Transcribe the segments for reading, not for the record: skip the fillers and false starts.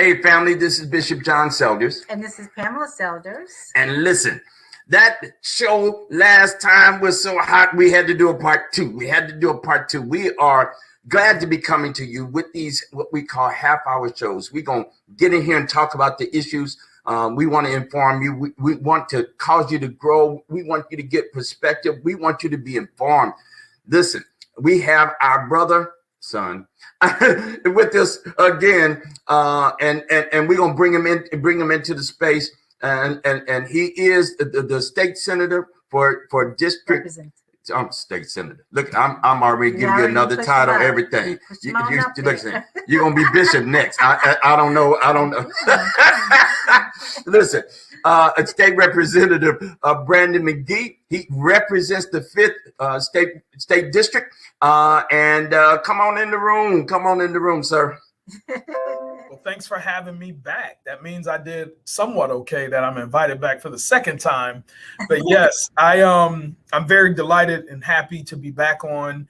Hey, family, this is Bishop John Selders. And this is Pamela Selders. And listen, that show last time was so hot, we had to do a part two. We are glad to be coming to you with these, what we call half-hour shows. We're going to get in here and talk about the issues. We want to inform you. We want to cause you to grow. We want you to get perspective. We want you to be informed. Listen, we have our brother, son, with us again, and we're gonna bring him into the space, and he is the state senator for district. I'm state senator. Look, I'm already giving you another title. Everything. You're gonna be bishop next. I don't know. Listen, a state representative, Brandan Mcgee. He represents the 5th state district. And come on in the room. Come on in the room, sir. Well, thanks for having me back. That means I did somewhat okay that I'm invited back for the second time. But yes, I'm very delighted and happy to be back on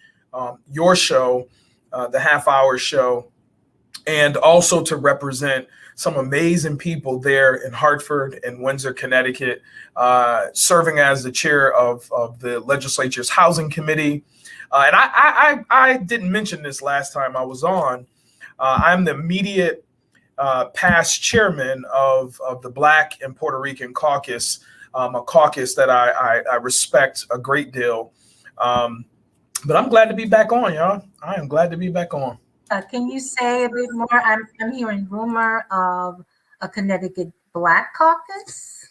your show, the half-hour show, and also to represent some amazing people there in Hartford and Windsor, Connecticut, serving as the chair of the legislature's Housing Committee. And I didn't mention this last time I was on. I'm the immediate past chairman of the Black and Puerto Rican Caucus, a caucus that I respect a great deal. But I'm glad to be back on, y'all. I am glad to be back on. Can you say a bit more? I'm hearing rumor of a Connecticut Black Caucus.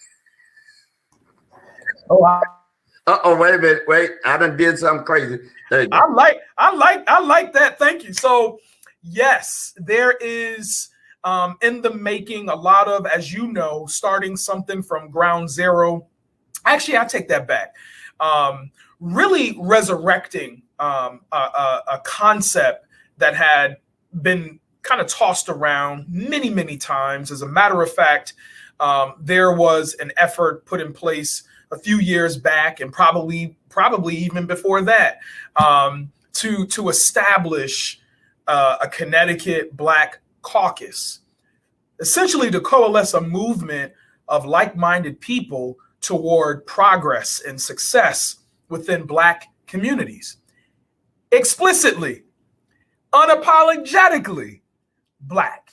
Oh, wait a minute. Wait, I done did something crazy. I like that. Thank you. So yes, there is in the making a lot of, as you know, starting something from ground zero. Actually, I take that back. Really resurrecting a concept that had been kind of tossed around many, many times. As a matter of fact, there was an effort put in place a few years back, and probably even before that, to establish a Connecticut Black Caucus, essentially to coalesce a movement of like-minded people toward progress and success within Black communities. Explicitly, unapologetically Black.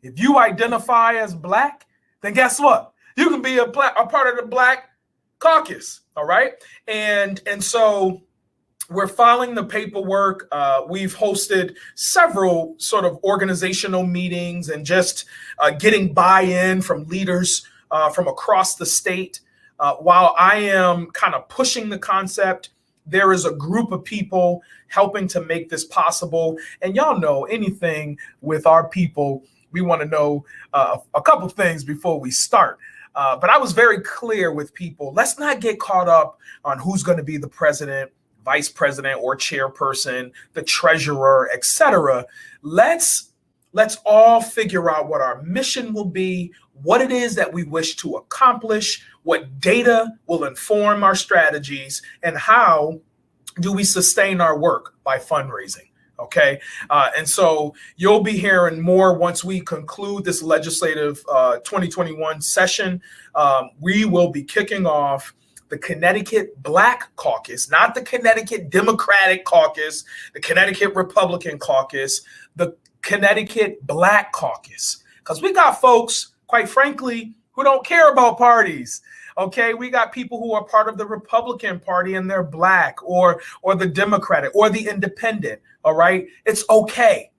If you identify as Black, then guess what? You can be a part of the Black Caucus, all right? And so we're filing the paperwork. We've hosted several sort of organizational meetings and just getting buy-in from leaders from across the state. While I am kind of pushing the concept, there is a group of people helping to make this possible. And y'all know anything with our people, we want to know a couple things before we start. But I was very clear with people. Let's not get caught up on who's going to be the president, vice president, or chairperson, the treasurer, etc. Let's all figure out what our mission will be, what it is that we wish to accomplish, what data will inform our strategies, and how do we sustain our work by fundraising. Okay. And so you'll be hearing more once we conclude this legislative 2021 session. We will be kicking off the Connecticut Black Caucus, not the Connecticut Democratic Caucus, the Connecticut Republican Caucus, the Connecticut Black Caucus. Because we got folks, quite frankly, who don't care about parties. Okay, we got people who are part of the Republican Party and they're Black, or the Democratic or the Independent. All right, it's okay.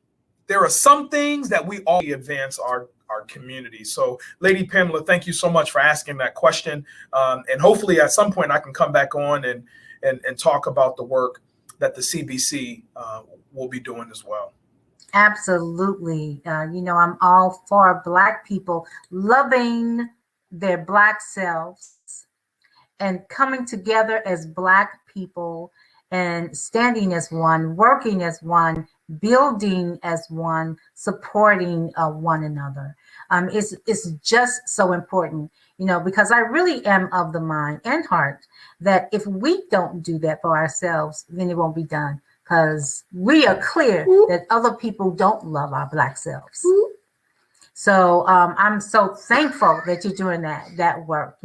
There are some things that we all advance our community. So, Lady Pamela, thank you so much for asking that question. And hopefully at some point I can come back on and talk about the work that the CBC will be doing as well. Absolutely. I'm all for Black people loving their Black selves and coming together as Black people and standing as one, working as one, building as one, supporting one another. It's just so important, because I really am of the mind and heart that if we don't do that for ourselves, then it won't be done, because we are clear that other people don't love our Black selves. So I'm so thankful that you're doing that work.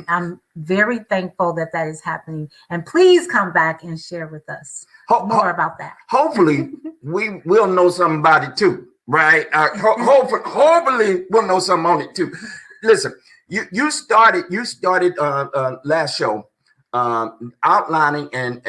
I'm very thankful that is happening. And please come back and share with us more about that. Hopefully, we will know something about it too, right? Hopefully, we'll know something on it too. Listen, you started last show outlining and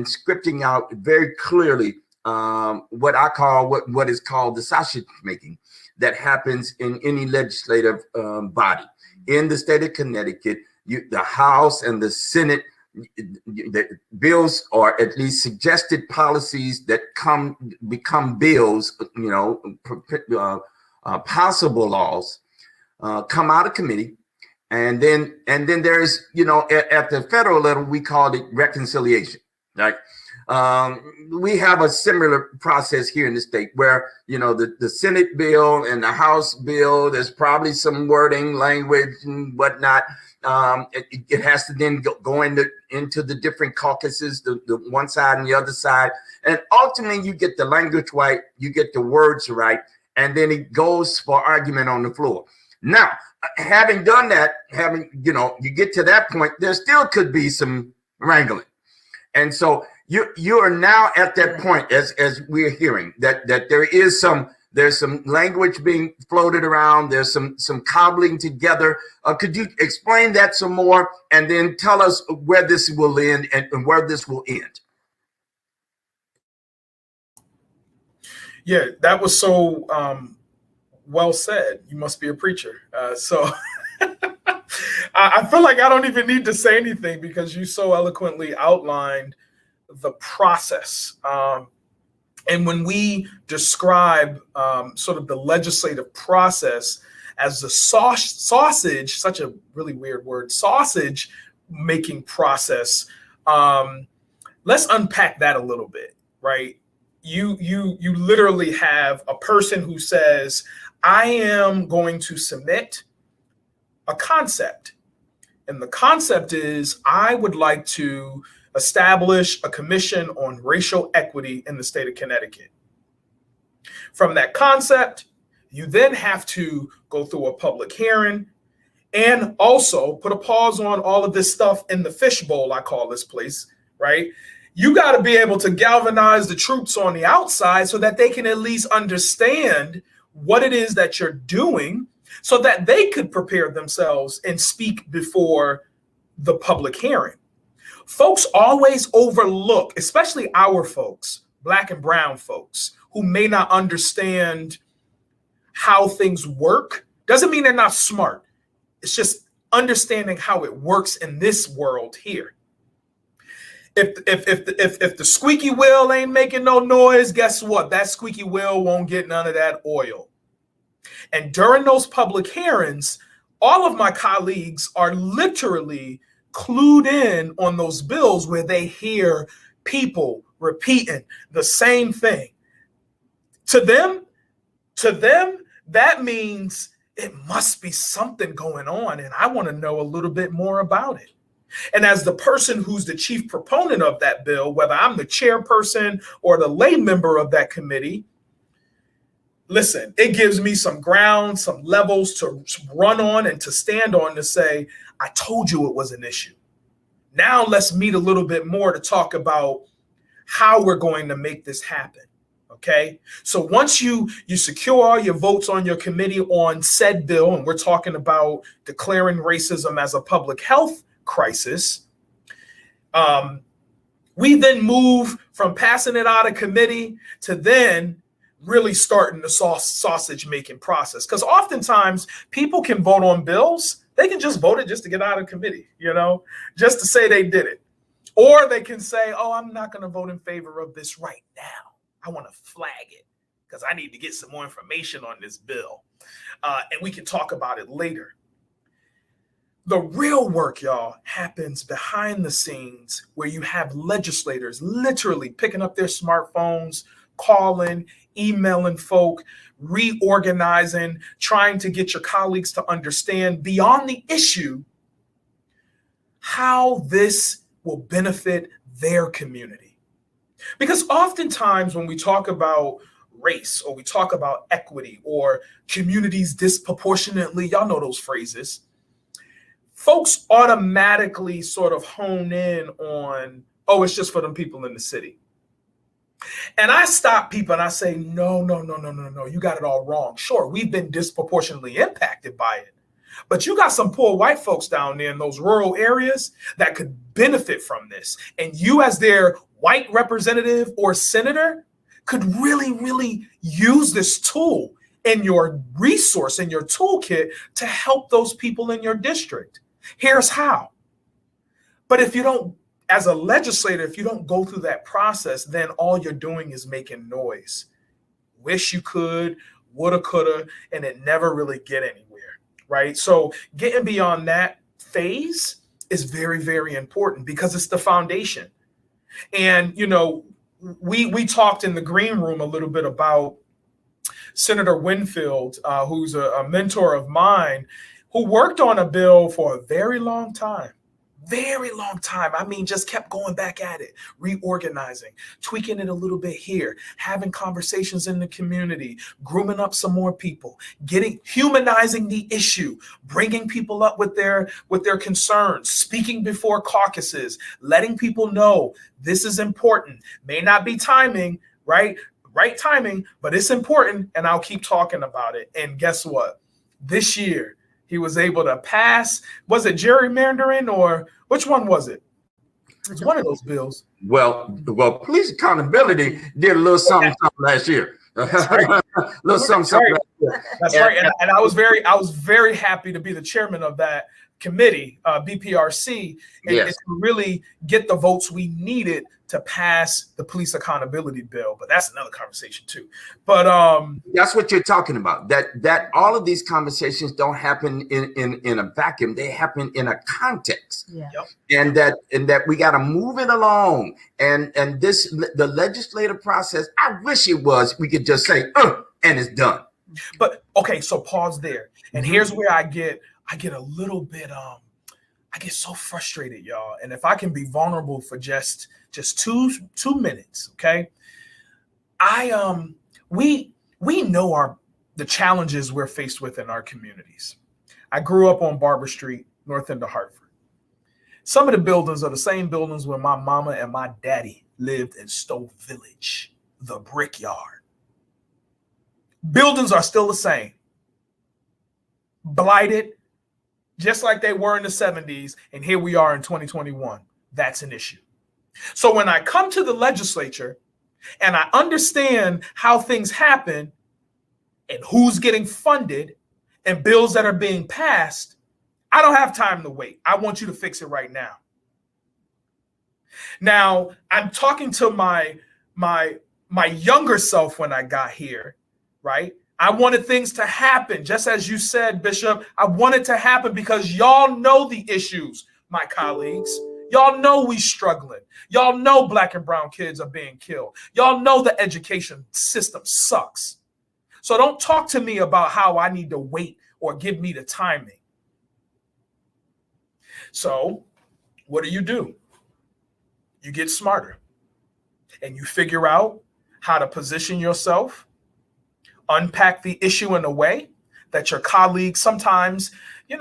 scripting out very clearly what I call what is called the sausage making that happens in any legislative body in the state of Connecticut. The House and the Senate, the bills or at least suggested policies that become bills, possible laws, come out of committee. And then there's, at the federal level, we call it reconciliation, right? We have a similar process here in the state where, the Senate bill and the House bill, there's probably some wording, language and whatnot. It has to then go into the different caucuses, the one side and the other side. And ultimately you get the language right, you get the words right, and then it goes for argument on the floor. Now, having done that, you get to that point, there still could be some wrangling. And so you are now at that point, as we're hearing, that there's some language being floated around, there's some cobbling together. Could you explain that some more and then tell us where this will end and where this will end? Yeah, that was so well said. You must be a preacher. So I feel like I don't even need to say anything because you so eloquently outlined the process. And when we describe sort of the legislative process as the sausage, such a really weird word, sausage making process, let's unpack that a little bit, right? You literally have a person who says, I am going to submit a concept. And the concept is, I would like to establish a commission on racial equity in the state of Connecticut. From that concept, you then have to go through a public hearing and also put a pause on all of this stuff in the fishbowl, I call this place, right? You got to be able to galvanize the troops on the outside so that they can at least understand what it is that you're doing so that they could prepare themselves and speak before the public hearing. Folks always overlook, especially our folks, Black and brown folks, who may not understand how things work. Doesn't mean they're not smart. It's just understanding how it works in this world here. If the squeaky wheel ain't making no noise, guess what? That squeaky wheel won't get none of that oil. And during those public hearings, all of my colleagues are literally clued in on those bills where they hear people repeating the same thing. To them, that means it must be something going on, and I want to know a little bit more about it. And as the person who's the chief proponent of that bill, whether I'm the chairperson or the lay member of that committee, listen, it gives me some ground, some levels to run on and to stand on to say, I told you it was an issue. Now let's meet a little bit more to talk about how we're going to make this happen. Okay, so once you secure all your votes on your committee on said bill, and we're talking about declaring racism as a public health crisis, we then move from passing it out of committee to then really starting the sausage making process. Because oftentimes people can vote on bills, they can just vote it just to get out of committee, just to say they did it. Or they can say, oh, I'm not going to vote in favor of this right now. I want to flag it because I need to get some more information on this bill. And we can talk about it later. The real work, y'all, happens behind the scenes where you have legislators literally picking up their smartphones, calling, emailing folk, reorganizing, trying to get your colleagues to understand beyond the issue how this will benefit their community. Because oftentimes when we talk about race, or we talk about equity, or communities disproportionately, y'all know those phrases, folks automatically sort of hone in on, oh, it's just for them people in the city. And I stop people and I say, no, you got it all wrong. Sure, we've been disproportionately impacted by it, but you got some poor white folks down there in those rural areas that could benefit from this. And you, as their white representative or senator, could really, really use this tool in your resource, in your toolkit, to help those people in your district. Here's how. But if you don't, as a legislator, if you don't go through that process, then all you're doing is making noise. Wish you could, woulda, coulda, and it never really get anywhere, right? So getting beyond that phase is very, very important, because it's the foundation. And, you know, we talked in the green room a little bit about Senator Winfield, who's a mentor of mine, who worked on a bill for a very long time. Very long time. I mean, just kept going back at it, reorganizing, tweaking it a little bit here, having conversations in the community, grooming up some more people, humanizing the issue, bringing people up with their concerns, speaking before caucuses, letting people know this is important. May not be timing, right timing, but it's important, and I'll keep talking about it. And guess what? This year, he was able to pass, was it gerrymandering, or which one was it? It's one of those bills. Well, police accountability did a little something last year. That's right. something. That's right. And I was very happy to be the chairman of that committee, BPRC, and to really get the votes we needed to pass the police accountability bill. But that's another conversation too. But that's what you're talking about. That all of these conversations don't happen in a vacuum. They happen in a context. Yeah. And that we got to move it along. And the legislative process, I wish it was, we could just say, and it's done. But okay, so pause there. And here's where I get a little bit I get so frustrated, y'all. And if I can be vulnerable for just 2 minutes, okay? We know the challenges we're faced with in our communities. I grew up on Barber Street, north end of Hartford. Some of the buildings are the same buildings where my mama and my daddy lived in Stowe Village, the Brickyard. Buildings are still the same. Blighted, just like they were in the 70s, and here we are in 2021. That's an issue. So when I come to the legislature and I understand how things happen and who's getting funded and bills that are being passed, I don't have time to wait. I want you to fix it right now. Now, I'm talking to my younger self when I got here, right? I wanted things to happen, just as you said, Bishop. I wanted to happen because y'all know the issues, my colleagues. Y'all know we struggling. Y'all know Black and brown kids are being killed. Y'all know the education system sucks. So don't talk to me about how I need to wait or give me the timing. So what do? You get smarter and you figure out how to position yourself, unpack the issue in a way that your colleagues sometimes,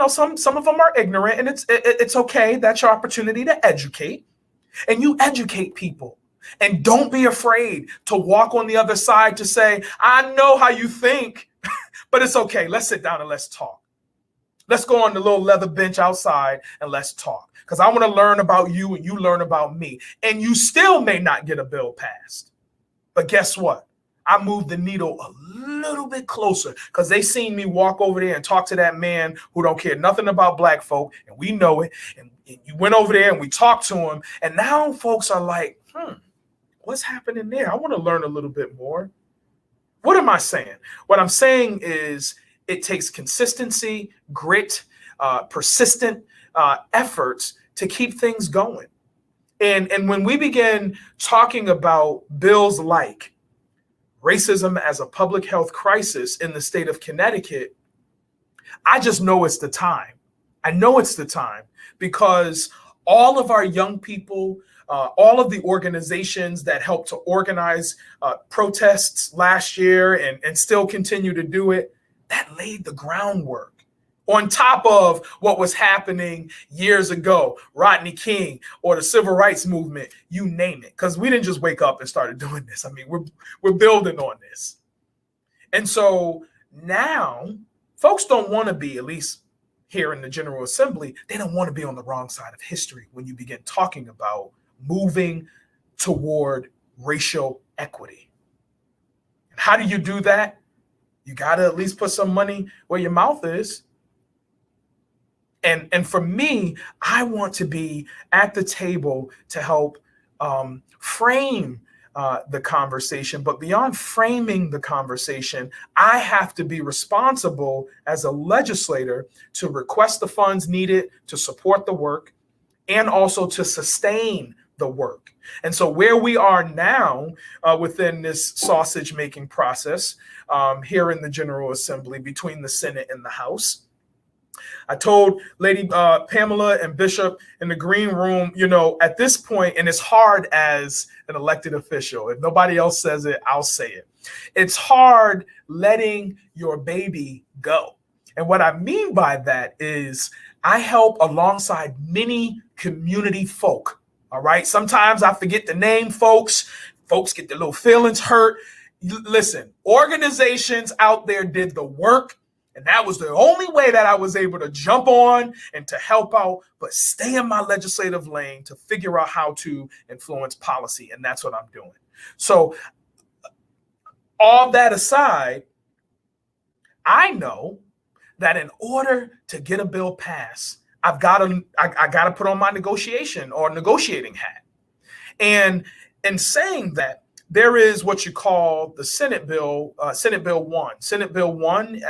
some of them are ignorant, and it's okay. That's your opportunity to educate, and you educate people. And don't be afraid to walk on the other side to say, I know how you think, but it's okay. Let's sit down and let's talk. Let's go on the little leather bench outside and let's talk, because I want to learn about you and you learn about me. And you still may not get a bill passed, but guess what? I moved the needle a little bit closer because they seen me walk over there and talk to that man who don't care nothing about Black folk, and we know it. And you went over there and we talked to him, and now folks are like, what's happening there? I want to learn a little bit more. What am I saying? What I'm saying is it takes consistency, grit, persistent efforts to keep things going. And when we begin talking about bills like racism as a public health crisis in the state of Connecticut, I just know it's the time. I know it's the time because all of our young people all of the organizations that helped to organize protests last year and still continue to do it, that laid the groundwork on top of what was happening years ago, Rodney King or the civil rights movement, you name it. Because we didn't just wake up and started doing this. I mean, we're building on this. And so now folks don't want to be, at least here in the General Assembly, they don't want to be on the wrong side of history when you begin talking about moving toward racial equity. And how do you do that? You got to at least put some money where your mouth is. And for me, I want to be at the table to help frame the conversation. But beyond framing the conversation, I have to be responsible as a legislator to request the funds needed to support the work and also to sustain the work. And so where we are now within this sausage making process here in the General Assembly between the Senate and the House, I told Lady Pamela and Bishop in the green room, you know, at this point, and it's hard as an elected official. If nobody else says it, I'll say it. It's hard letting your baby go. And what I mean by that is I help alongside many community folk. All right. Sometimes I forget to name folks. Folks get their little feelings hurt. Listen, organizations out there did the work. And that was the only way that I was able to jump on and to help out, but stay in my legislative lane to figure out how to influence policy. And that's what I'm doing. So all that aside, I know that in order to get a bill passed, I got to put on my negotiation or negotiating hat. And in saying that, there is what you call the Senate Bill 1. Senate Bill 1,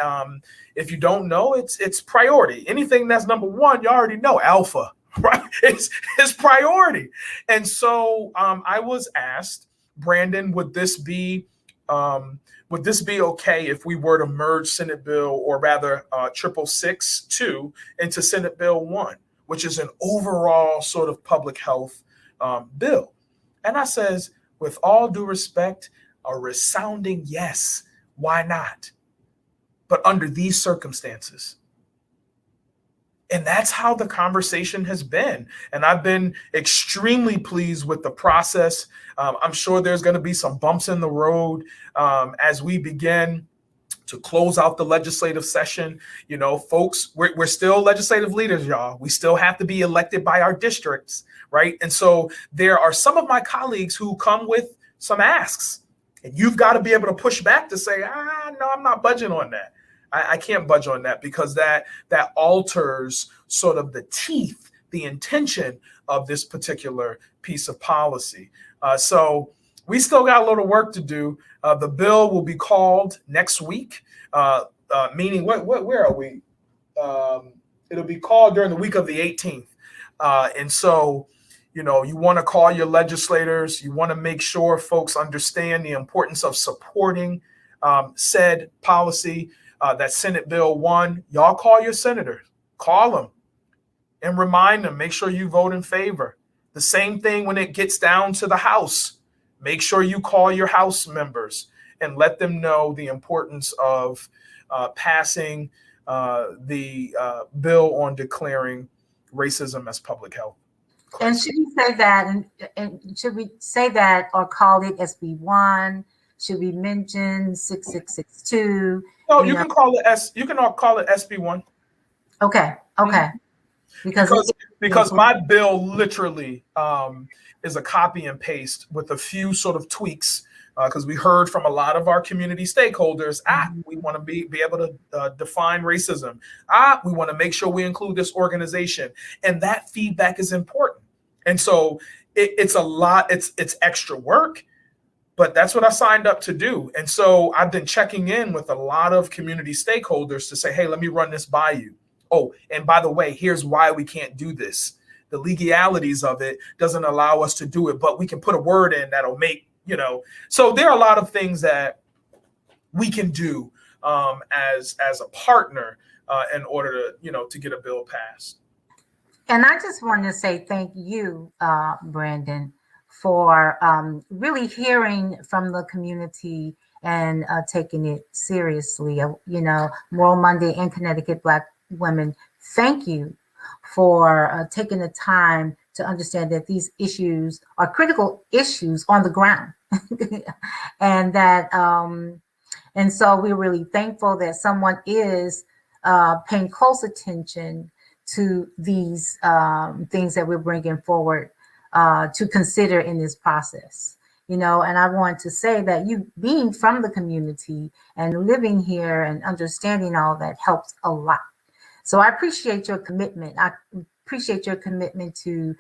if you don't know, it's priority. Anything that's number 1, you already know, alpha, right? It's priority. And so I was asked, Brandon, would this be okay if we were to merge Senate Bill, or rather 666-2 into Senate Bill 1, which is an overall sort of public health bill? And I says, with all due respect, a resounding yes. Why not? But under these circumstances. And that's how the conversation has been. And I've been extremely pleased with the process. I'm sure there's going to be some bumps in the road as we begin to close out the legislative session. You know, folks, we're still legislative leaders, y'all. We still have to be elected by our districts, right? And so there are some of my colleagues who come with some asks, and you've got to be able to push back to say, no, I'm not budging on that. I can't budge on that, because that alters sort of the teeth, the intention of this particular piece of policy. So we still got a little work to do. The bill will be called next week, meaning where are we? It'll be called during the week of the 18th. And so, you know, you want to call your legislators. You want to make sure folks understand the importance of supporting said policy. That Senate Bill 1, y'all call your senators, call them and remind them, make sure you vote in favor. The same thing when it gets down to the House. Make sure you call your House members and let them know the importance of passing the bill on declaring racism as public health. And should we say that, and should we say that or call it SB1? Should we mention 6662? No, you can call it you can all call it SB1. Okay. Because my bill literally is a copy and paste with a few sort of tweaks, because we heard from a lot of our community stakeholders, we want to be able to define racism. We want to make sure we include this organization. And that feedback is important. And so it's a lot, it's extra work, but that's what I signed up to do. And so I've been checking in with a lot of community stakeholders to say, hey, let me run this by you. Oh, and by the way, here's why we can't do this. The legalities of it doesn't allow us to do it, but we can put a word in that'll make, so there are a lot of things that we can do as a partner in order to get a bill passed. And I just want to say thank you, Brandon, for really hearing from the community and taking it seriously. Moral Monday in Connecticut Black women, thank you for taking the time to understand that these issues are critical issues on the ground. and that and so we're really thankful that someone is paying close attention to these things that we're bringing forward to consider in this process. And I want to say that you being from the community and living here and understanding all that helps a lot. So I appreciate your commitment. I appreciate your commitment to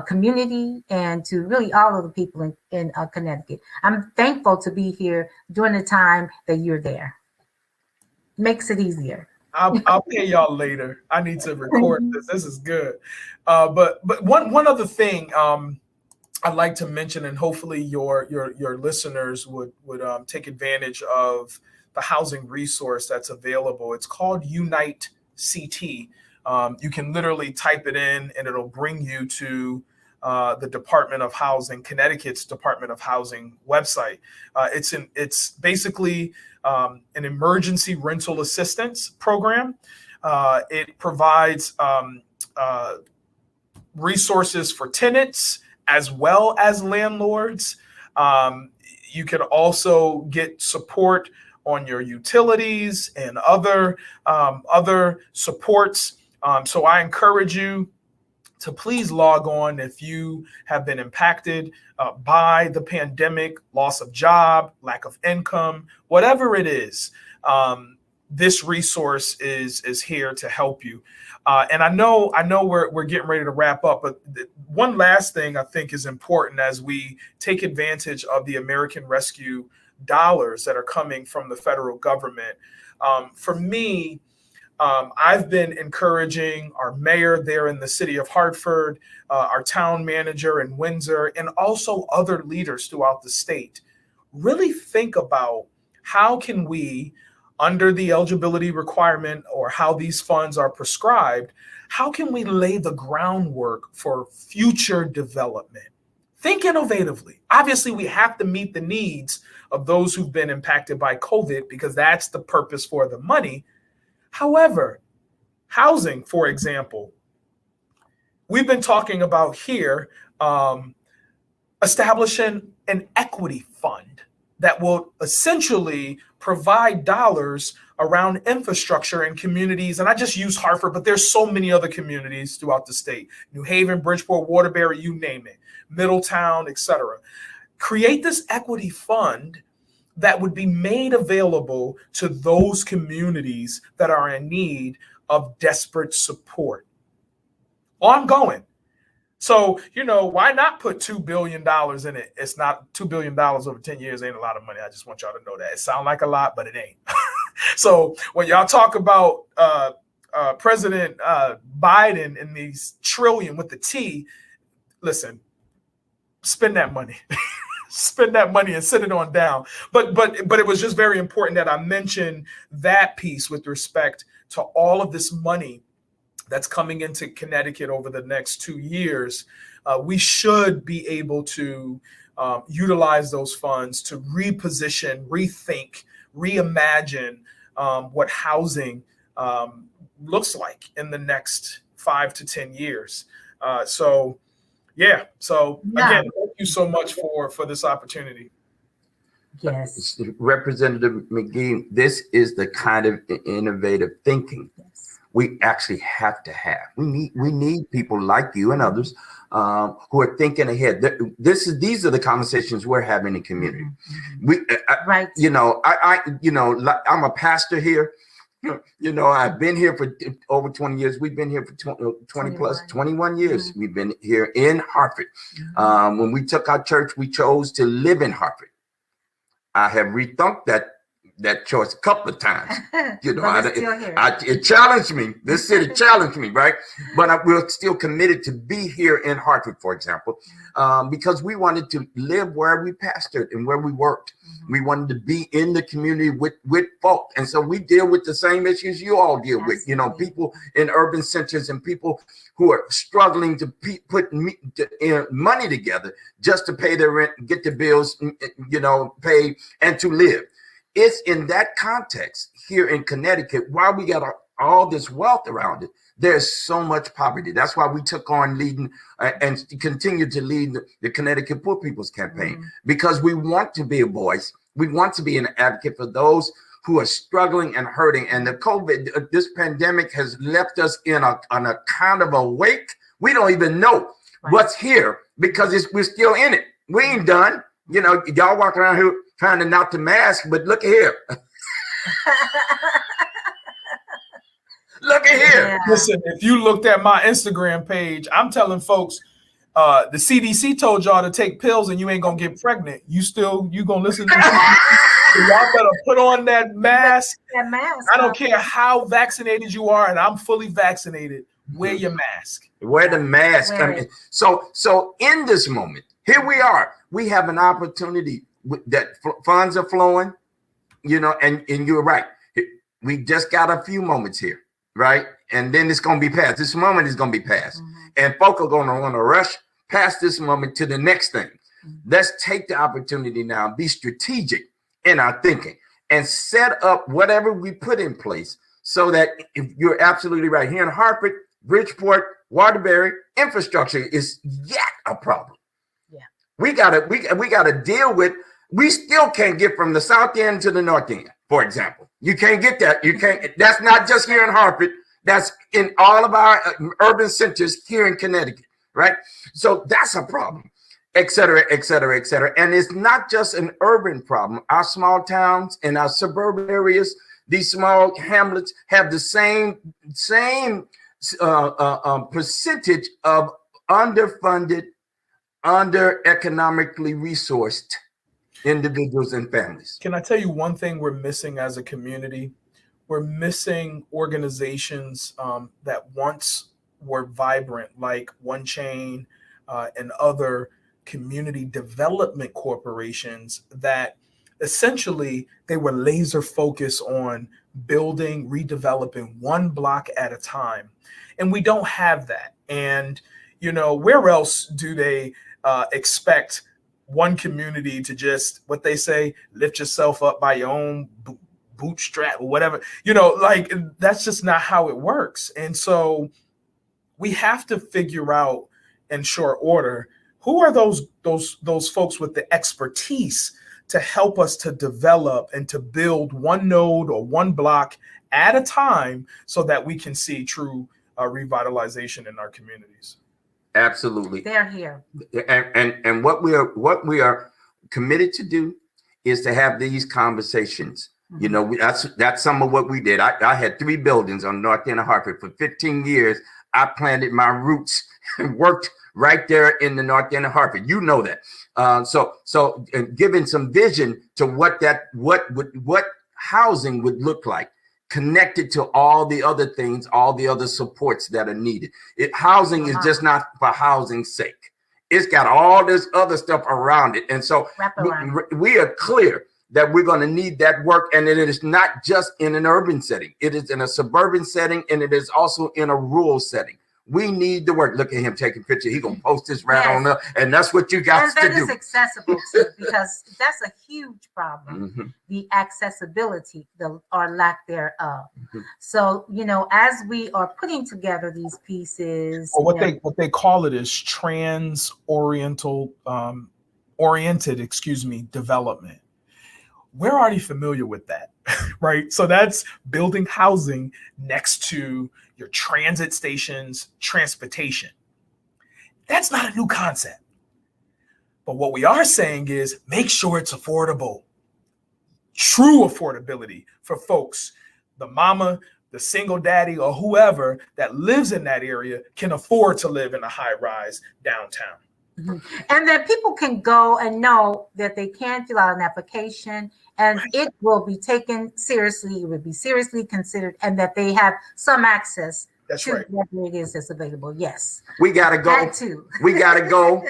community and to really all of the people in Connecticut. I'm thankful to be here during the time that you're there. Makes it easier. I'll pay y'all later. I need to record this. This is good. But one other thing I'd like to mention, and hopefully your listeners would take advantage of the housing resource that's available. It's called Unite CT. You can literally type it in, and it'll bring you to the Department of Housing, Connecticut's Department of Housing website. It's basically an emergency rental assistance program. It provides resources for tenants as well as landlords. You can also get support on your utilities and other supports. So I encourage you to please log on if you have been impacted by the pandemic, loss of job, lack of income, whatever it is. This resource is here to help you. And I know we're getting ready to wrap up, but one last thing I think is important as we take advantage of the American Rescue dollars that are coming from the federal government. For me, I've been encouraging our mayor there in the city of Hartford, our town manager in Windsor, and also other leaders throughout the state. Really think about how can we, under the eligibility requirement or how these funds are prescribed, how can we lay the groundwork for future development? Think innovatively. Obviously, we have to meet the needs of those who've been impacted by COVID because that's the purpose for the money. However, housing, for example, we've been talking about here establishing an equity fund that will essentially provide dollars around infrastructure in communities. And I just use Hartford, but there's so many other communities throughout the state. New Haven, Bridgeport, Waterbury, you name it, Middletown, etc. Create this equity fund that would be made available to those communities that are in need of desperate support. Ongoing. So, why not put $2 billion in it? It's not $2 billion over 10 years. Ain't a lot of money. I just want y'all to know that. It sounds like a lot, but it ain't. So when y'all talk about President Biden and these trillion with the T, listen, spend that money. Spend that money and sit it on down. But it was just very important that I mentioned that piece with respect to all of this money that's coming into Connecticut over the next 2 years. We should be able to utilize those funds to reposition, rethink, reimagine what housing looks like in the next 5 to 10 years. So again, thank you so much for this opportunity. Yes. Representative McGee, this is the kind of innovative thinking we actually have to have. We need people like you and others who are thinking ahead. These are the conversations we're having in community. Right. I'm a pastor here. I've been here for over 20 years. We've been here for 21 years. We've been here in Hartford. When we took our church, we chose to live in Hartford. I have rethunk that that choice a couple of times. You know, But we're still here. it challenged me. This city challenged me, right? But we're still committed to be here in Hartford, for example, because we wanted to live where we pastored and where we worked. We wanted to be in the community with folk. And so we deal with the same issues you all deal with, you know, people in urban centers and people who are struggling to put money together just to pay their rent, get the bills, you know, paid, and to live. It's in that context here in Connecticut, while we got all this wealth around it, there's so much poverty. That's why we took on leading and continue to lead the Connecticut Poor People's Campaign, because we want to be a voice. We want to be an advocate for those who are struggling and hurting. And the COVID, this pandemic has left us on a kind of a wake. We don't even know what's here because we're still in it. We ain't done. You know, y'all walk around here trying to not to mask, but look at here. Look at here. Yeah. Listen, if you looked at my Instagram page, I'm telling folks, the CDC told y'all to take pills and you ain't gonna get pregnant. You gonna listen to so y'all better put on that mask. That mask. I don't care how vaccinated you are, and I'm fully vaccinated. Wear your mask. Wear the mask. I mean, so in this moment, here we are. We have an opportunity that funds are flowing, you know, and you're right. We just got a few moments here, right? And then it's going to be past. This moment is going to be past. And folk are going to want to rush past this moment to the next thing. Let's take the opportunity now, be strategic in our thinking and set up whatever we put in place so that if you're absolutely right, here in Hartford, Bridgeport, Waterbury, infrastructure is yet a problem. Yeah. We gotta deal with, we still can't get from the south end to the north end, for example. You can't get that. You can't, that's not just here in Hartford, that's in all of our urban centers here in Connecticut, right? So that's a problem, et cetera, et cetera, et cetera. And it's not just an urban problem. Our small towns and our suburban areas, these small hamlets have the same percentage of underfunded, under economically resourced individuals and families. Can I tell you one thing we're missing as a community? We're missing organizations that once were vibrant, like One Chain and other community development corporations that essentially they were laser focused on building, redeveloping one block at a time. And we don't have that. And, you know, where else do they expect one community to just, what they say, lift yourself up by your own bootstrap or whatever, you know, like that's just not how it works. And so we have to figure out in short order, who are those folks with the expertise to help us to develop and to build one node or one block at a time so that we can see true revitalization in our communities. Absolutely. They're here. And what we are committed to do is to have these conversations. You know, that's some of what we did. I had 3 buildings on North End of Hartford for 15 years. I planted my roots and worked right there in the North End of Hartford. You know that. So giving some vision to what housing would look like, connected to all the other things, all the other supports that are needed. Housing is just not for housing's sake. It's got all this other stuff around it. And so we are clear that we're going to need that work. And it is not just in an urban setting. It is in a suburban setting, and it is also in a rural setting. We need the work. Look at him taking pictures. He's going to post this right on up. And that's what you got to do. And that is accessible too, because that's a huge problem. The accessibility, or lack thereof. So, you know, as we are putting together these pieces. Or what they call it is oriented development. We're already familiar with that, right? So that's building housing next to your transit stations, transportation. That's not a new concept. But what we are saying is make sure it's affordable. True affordability for folks, the mama, the single daddy, or whoever that lives in that area can afford to live in a high-rise downtown. And that people can go and know that they can fill out an application and it will be taken seriously. It would be seriously considered, and that they have some access That's to right. whatever it is that's available. Yes, We gotta go. that too. We gotta go.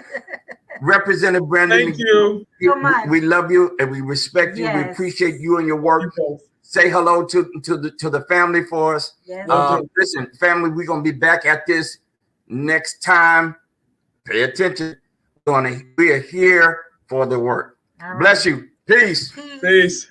Representative Brandan Thank McGee, you. So much. we love you and we respect you. We Yes. appreciate you and your You work. both. Say hello to the family for us. Yes. Listen, family, we're gonna be back at this next time. Pay attention. We are here for the work. All Bless right. you. Peace. Peace. Peace.